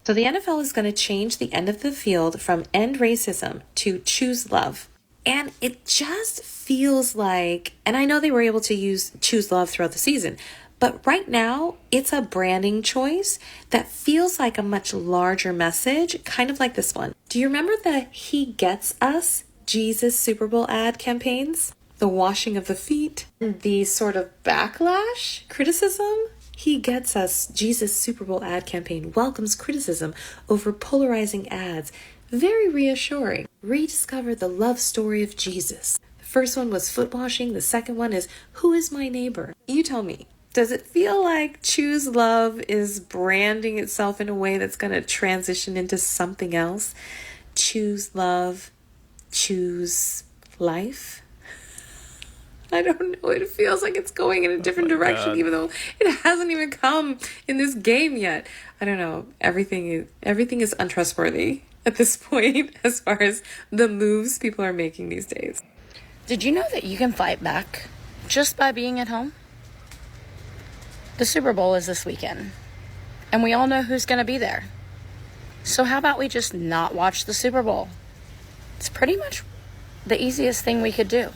So the NFL is going to change the end of the field from end racism to choose love. And it just feels like, and I know they were able to use choose love throughout the season, but right now it's a branding choice that feels like a much larger message, kind of like this one. Do you remember the He Gets Us Jesus Super Bowl ad campaigns? The washing of the feet, the sort of backlash, criticism? He Gets Us Jesus Super Bowl ad campaign welcomes criticism over polarizing ads. Very reassuring. Rediscover the love story of Jesus. The first one was foot washing. The second one is Who is my neighbor? You tell me. Does it feel like Choose Love is branding itself in a way that's going to transition into something else? Choose love, choose life? I don't know. It feels like it's going in a different direction, even though it hasn't even come in this game yet. I don't know. Everything is untrustworthy at this point as far as the moves people are making these days. Did you know that you can fight back just by being at home? The Super Bowl is this weekend, and we all know who's going to be there. So how about we just not watch the Super Bowl? It's pretty much the easiest thing we could do.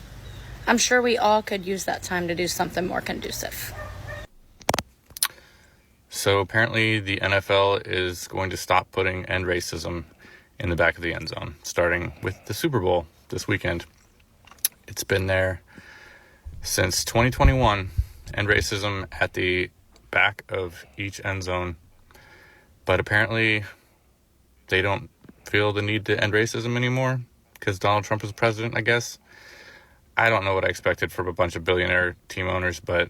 I'm sure we all could use that time to do something more conducive. So apparently the NFL is going to stop putting end racism in the back of the end zone, starting with the Super Bowl this weekend. It's been there since 2021, end racism at the back of each end zone. But apparently they don't feel the need to end racism anymore because Donald Trump is president, I guess. I don't know what I expected from a bunch of billionaire team owners, but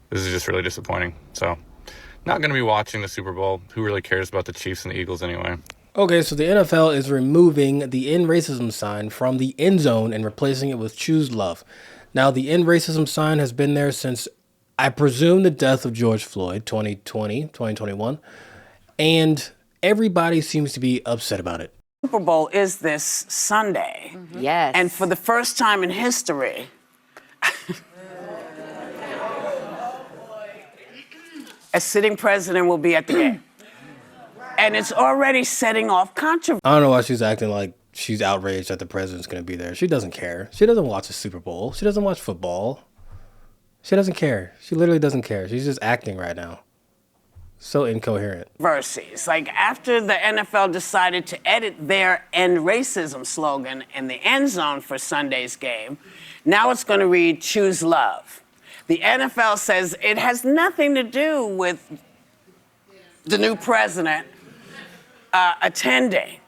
this is just really disappointing. So, not going to be watching the Super Bowl. Who really cares about the Chiefs and the Eagles anyway? Okay, so the NFL is removing the end racism sign from the end zone and replacing it with Choose Love. Now, the end racism sign has been there since, I presume, the death of George Floyd, 2021. And everybody seems to be upset about it. Super Bowl is this Sunday. Mm-hmm. Yes. And for the first time in history, a sitting president will be at the game. And it's already setting off controversy. I don't know why she's acting like she's outraged that the president's going to be there. She doesn't care. She doesn't watch the Super Bowl. She doesn't watch football. She doesn't care. She literally doesn't care. She's just acting right now. So incoherent. Verses. Like after the NFL decided to edit their end racism slogan in the end zone for Sunday's game, now it's going to read Choose Love. The NFL says it has nothing to do with the new president attending.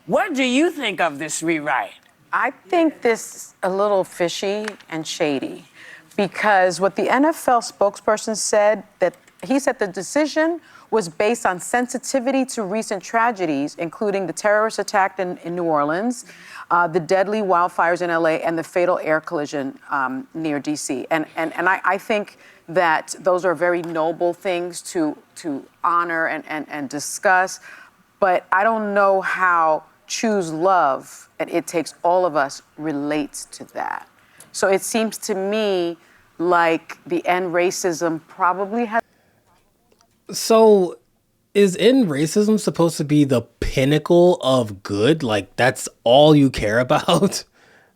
What do you think of this rewrite? I think this is a little fishy and shady because what the NFL spokesperson said, that he said the decision was based on sensitivity to recent tragedies, including the terrorist attack in New Orleans, the deadly wildfires in LA, and the fatal air collision near DC. And I think that those are very noble things to honor and discuss, but I don't know how Choose Love, and It Takes All of Us, relates to that. So it seems to me like the end racism probably has. So is end racism supposed to be the pinnacle of good? Like that's all you care about?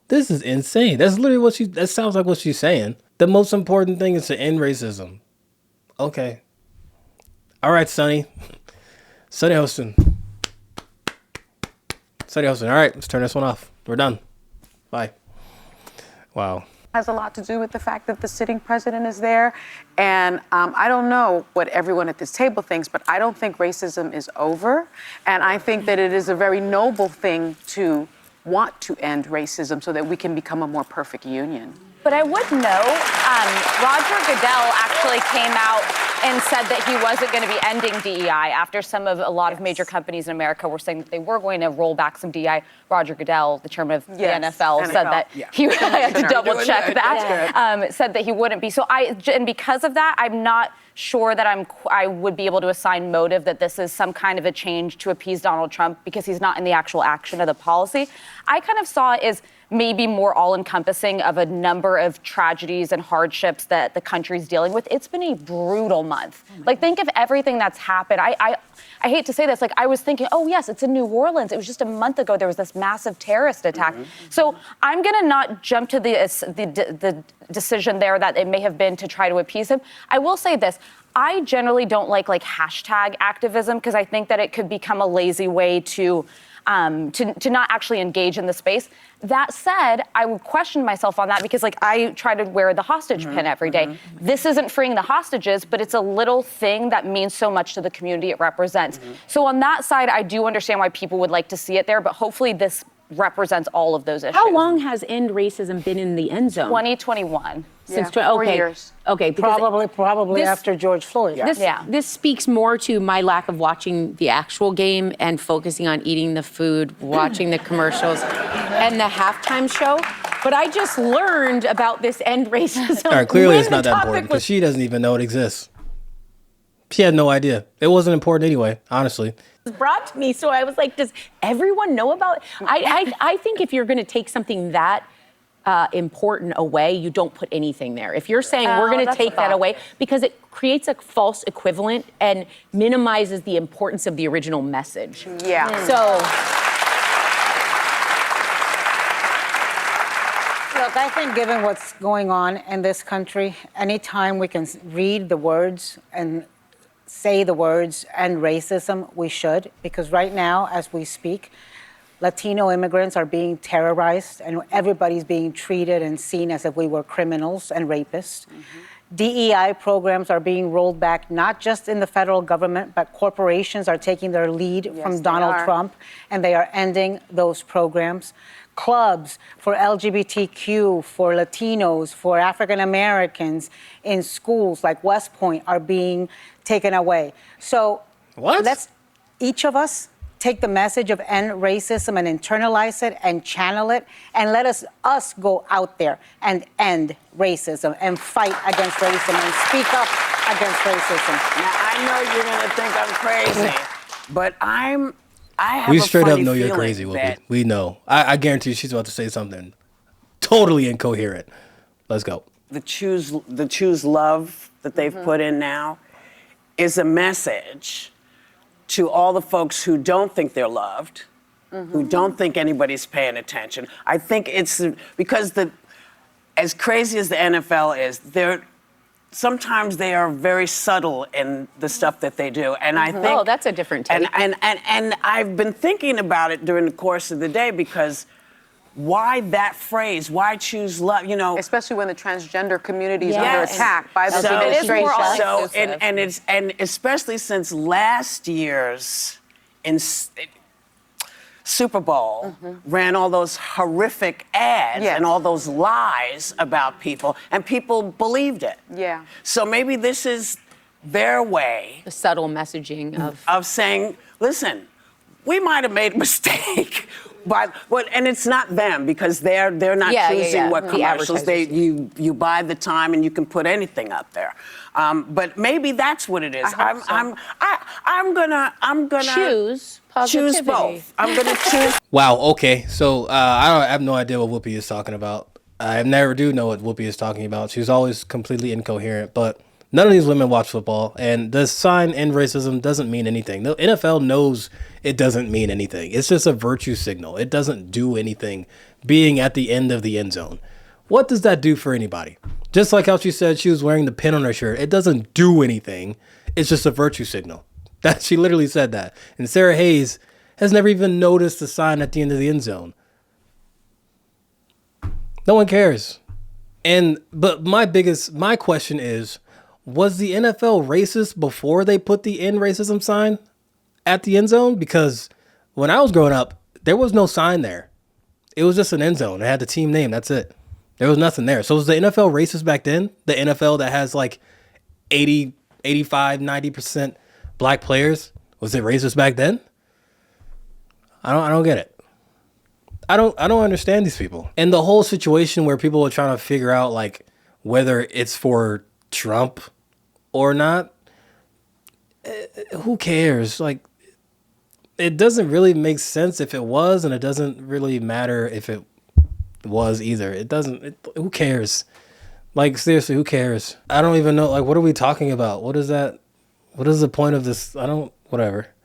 This is insane. That's literally that sounds like what she's saying. The most important thing is to end racism. Okay. All right, Sonny. Sonny Hostin. Sonny Hostin. All right, let's turn this one off. We're done. Bye. Wow. Has a lot to do with the fact that the sitting president is there. And I don't know what everyone at this table thinks, but I don't think racism is over. And I think that it is a very noble thing to want to end racism so that we can become a more perfect union. But I would note, Roger Goodell actually came out and said that he wasn't going to be ending DEI after a lot of major companies in America were saying that they were going to roll back some DEI. Roger Goodell, the chairman of the NFL, said that he I had to double check that. Said that he wouldn't be. So and because of that, I'm not sure that I would be able to assign motive that this is some kind of a change to appease Donald Trump because he's not in the actual action of the policy. I kind of saw it as maybe more all-encompassing of a number of tragedies and hardships that the country's dealing with. It's been a brutal month. Like, think of everything that's happened. I hate to say this, like, I was thinking, oh yes, it's in New Orleans. It was just a month ago there was this massive terrorist attack. So I'm gonna not jump to the decision there that it may have been to try to appease him. I will say this. I generally don't like hashtag activism because I think that it could become a lazy way to not actually engage in the space. That said, I would question myself on that because I try to wear the hostage pin every day. This isn't freeing the hostages, but it's a little thing that means so much to the community it represents. So on that side, I do understand why people would like to see it there, but hopefully this represents all of those issues. How long has End Racism been in the end zone? 2021. Since 4 years. Okay, because Probably this- after George Floyd. This speaks more to my lack of watching the actual game and focusing on eating the food, watching the commercials, and the halftime show. But I just learned about this End Racism. All right, clearly when it's not the that topic important was because she doesn't even know it exists. She had no idea. It wasn't important anyway, honestly. brought to me. So I was like, does everyone know about? I think if you're going to take something that important away, you don't put anything there. If you're saying we're going to take that away, because it creates a false equivalent and minimizes the importance of the original message. Yeah. So. Look, I think given what's going on in this country, anytime we can read the words and say the words "end racism," we should, because right now, as we speak, Latino immigrants are being terrorized and everybody's being treated and seen as if we were criminals and rapists. DEI programs are being rolled back, not just in the federal government, but corporations are taking their lead from Donald Trump, and they are ending those programs. Clubs for LGBTQ, for Latinos, for African Americans in schools like West Point are being taken away. So let's, each of us, take the message of end racism and internalize it and channel it, and let us go out there and end racism and fight against racism and speak up against racism. Now, I know you're going to think I'm crazy, but I have We a straight up funny know you're feeling crazy, Whoopi. that We know. I guarantee you she's about to say something totally incoherent. Let's go. the choose love that they've put in now is a message to all the folks who don't think they're loved, who don't think anybody's paying attention. I think it's because as crazy as the NFL is, sometimes they are very subtle in the stuff that they do. And I think Oh, that's a different take. and I've been thinking about it during the course of the day, because why that phrase? Why choose love? You know, Especially when the transgender community is Yes. under attack by the So- administration. So, and especially since last year's Super Bowl ran all those horrific ads and all those lies about people, and people believed it. Yeah. So maybe this is their way The subtle messaging of saying, listen, we might have made a mistake. And it's not them, because they're not choosing what The commercials advertisers. you buy the time and you can put anything up there. But maybe that's what it is. I'm gonna choose positivity. choose both. I'm gonna choose. Wow. Okay. So I have no idea what Whoopi is talking about. I never do know what Whoopi is talking about. She's always completely incoherent. But none of these women watch football, and the sign "end racism" doesn't mean anything. The NFL knows it doesn't mean anything. It's just a virtue signal. It doesn't do anything being at the end of the end zone. What does that do for anybody? Just like how she said she was wearing the pin on her shirt. It doesn't do anything. It's just a virtue signal. That she literally said that. And Sarah Hayes has never even noticed the sign at the end of the end zone. No one cares. But my question is, was the NFL racist before they put the end racism sign at the end zone? Because when I was growing up, there was no sign there. It was just an end zone. It had the team name. That's it. There was nothing there. So was the NFL racist back then? The NFL that has like 80, 85, 90% black players? Was it racist back then? I don't get it. I don't understand these people. And the whole situation where people are trying to figure out like whether it's for Trump or not, who cares? Like, it doesn't really make sense if it was, and it doesn't really matter if it was either. It doesn't. Who cares? Like, seriously, who cares? I don't even know. Like, what are we talking about? What is that? What is the point of this? I don't. Whatever.